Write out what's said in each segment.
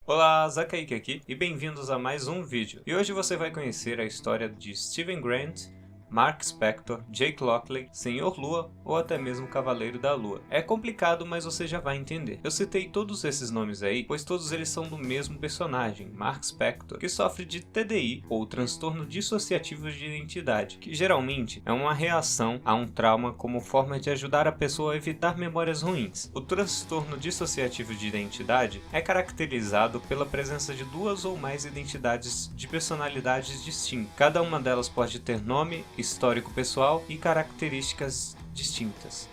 Olá, Zakaik aqui e bem-vindos a mais um vídeo. E hoje você vai conhecer a história de Steven Grant, Mark Spector, Jake Lockley, Senhor Lua ou até mesmo Cavaleiro da Lua. É complicado, mas você já vai entender. Eu citei todos esses nomes aí, pois todos eles são do mesmo personagem, Mark Spector, que sofre de TDI, ou transtorno dissociativo de identidade, que geralmente é uma reação a um trauma como forma de ajudar a pessoa a evitar memórias ruins. O transtorno dissociativo de identidade é caracterizado pela presença de duas ou mais identidades de personalidades distintas. Cada uma delas pode ter nome, histórico pessoal e características distintas.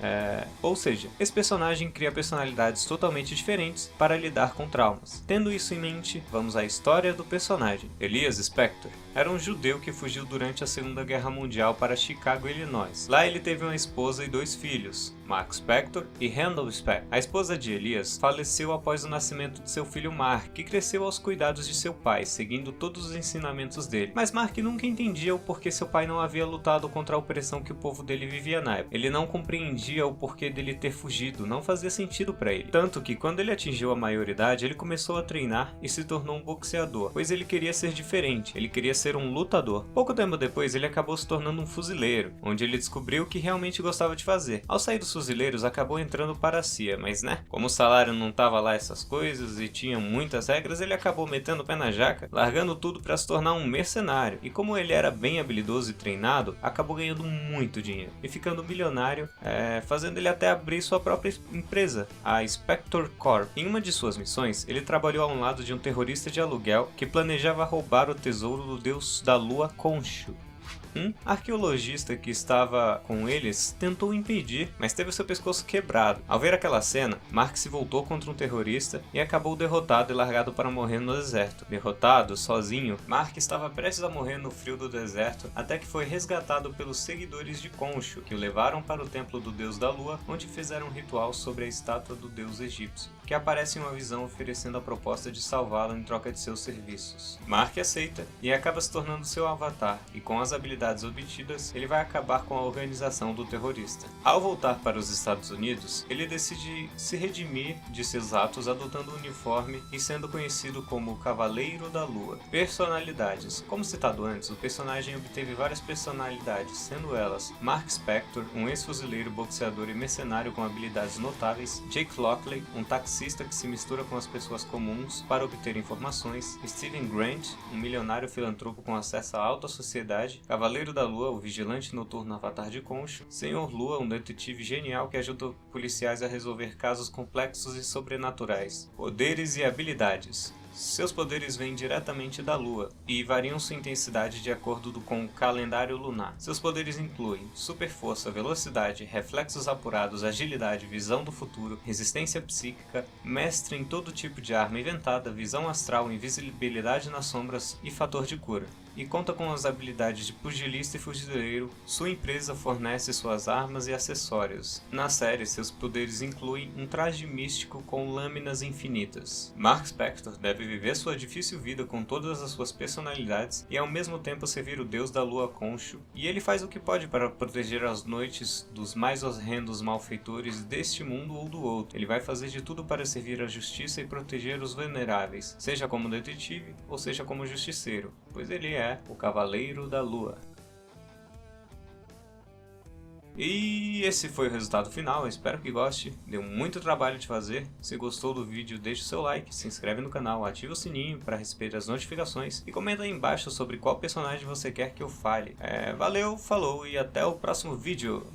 Ou seja, esse personagem cria personalidades totalmente diferentes para lidar com traumas. Tendo isso em mente, vamos à história do personagem. Elias Spector era um judeu que fugiu durante a Segunda Guerra Mundial para Chicago, Illinois. Lá ele teve uma esposa e dois filhos, Mark Spector e Randall Spector. A esposa de Elias faleceu após o nascimento de seu filho Mark, que cresceu aos cuidados de seu pai, seguindo todos os ensinamentos dele. Mas Mark nunca entendia o porquê seu pai não havia lutado contra a opressão que o povo dele vivia na época. Ele não compreendia o porquê dele ter fugido, não fazia sentido para ele. Tanto que quando ele atingiu a maioridade, ele começou a treinar e se tornou um boxeador, pois ele queria ser diferente, ele queria ser um lutador. Pouco tempo depois, ele acabou se tornando um fuzileiro, onde ele descobriu o que realmente gostava de fazer. Ao sair dos fuzileiros, acabou entrando para a CIA, mas como o salário não tava lá essas coisas e tinha muitas regras, ele acabou metendo o pé na jaca, largando tudo para se tornar um mercenário. E como ele era bem habilidoso e treinado, acabou ganhando muito dinheiro e ficando milionário, fazendo ele até abrir sua própria empresa, a Spector Corp. Em uma de suas missões, ele trabalhou ao lado de um terrorista de aluguel que planejava roubar o tesouro do deus da lua Khonshu. Um arqueologista que estava com eles tentou impedir, mas teve seu pescoço quebrado. Ao ver aquela cena, Mark se voltou contra um terrorista e acabou derrotado e largado para morrer no deserto. Derrotado, sozinho, Mark estava prestes a morrer no frio do deserto, até que foi resgatado pelos seguidores de Khonshu, que o levaram para o templo do deus da lua, onde fizeram um ritual sobre a estátua do deus egípcio, que aparece em uma visão oferecendo a proposta de salvá-lo em troca de seus serviços. Mark aceita e acaba se tornando seu avatar, e com as habilidades obtidas, ele vai acabar com a organização do terrorista. Ao voltar para os Estados Unidos, ele decide se redimir de seus atos adotando um uniforme e sendo conhecido como Cavaleiro da Lua. Personalidades. Como citado antes, o personagem obteve várias personalidades, sendo elas Mark Spector, um ex-fuzileiro, boxeador e mercenário com habilidades notáveis, Jake Lockley, um taxista que se mistura com as pessoas comuns para obter informações, Steven Grant, um milionário filantropo com acesso à alta sociedade, Cavaleiro da Lua, o vigilante noturno avatar de Khonshu, Senhor Lua, um detetive genial que ajuda policiais a resolver casos complexos e sobrenaturais. Poderes e habilidades. Seus poderes vêm diretamente da Lua e variam sua intensidade de acordo com o calendário lunar. Seus poderes incluem super força, velocidade, reflexos apurados, agilidade, visão do futuro, resistência psíquica, mestre em todo tipo de arma inventada, visão astral, invisibilidade nas sombras e fator de cura. E conta com as habilidades de pugilista e fuzileiro. Sua empresa fornece suas armas e acessórios. Na série, seus poderes incluem um traje místico com lâminas infinitas. Mark Spector deve viver sua difícil vida com todas as suas personalidades e ao mesmo tempo servir o deus da lua Khonshu. E ele faz o que pode para proteger as noites dos mais horrendos malfeitores deste mundo ou do outro. Ele vai fazer de tudo para servir a justiça e proteger os vulneráveis, seja como detetive ou seja como justiceiro, pois ele é o Cavaleiro da Lua. E esse foi o resultado final, eu espero que goste, deu muito trabalho de fazer. Se gostou do vídeo, deixe o seu like, se inscreve no canal, ative o sininho para receber as notificações e comenta aí embaixo sobre qual personagem você quer que eu fale. Valeu, falou e até o próximo vídeo!